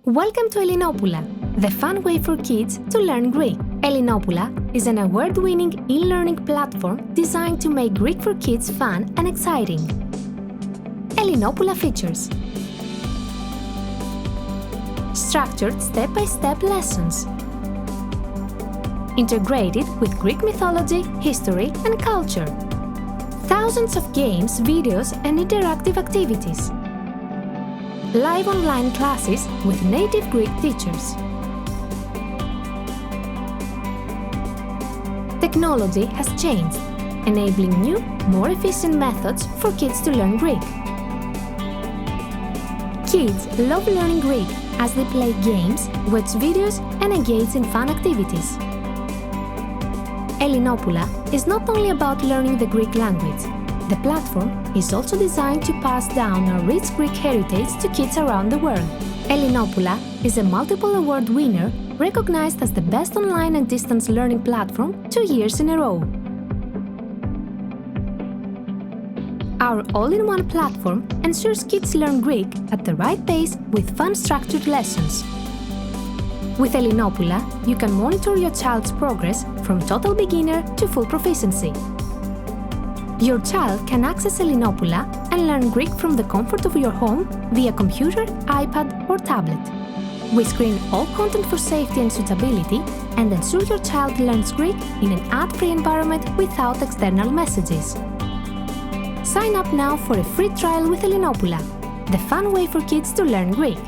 Welcome to Elinopoula, the fun way for kids to learn Greek. Elinopoula is an award-winning e-learning platform designed to make Greek for kids fun and exciting. Elinopoula features structured step-by-step lessons, integrated with Greek mythology, history and culture, thousands of games, videos and interactive activities, live online classes with native Greek teachers. Technology has changed, enabling new, more efficient methods for kids to learn Greek. Kids love learning Greek as they play games, watch videos and engage in fun activities. Elinopoula is not only about learning the Greek language. The platform is also designed to pass down our rich Greek heritage to kids around the world. Elinopoula is a multiple award winner recognized as the best online and distance learning platform 2 years in a row. Our all-in-one platform ensures kids learn Greek at the right pace with fun structured lessons. With Elinopoula, you can monitor your child's progress from total beginner to full proficiency. Your child can access Elinopoula and learn Greek from the comfort of your home via computer, iPad or tablet. We screen all content for safety and suitability and ensure your child learns Greek in an ad-free environment without external messages. Sign up now for a free trial with Elinopoula, the fun way for kids to learn Greek.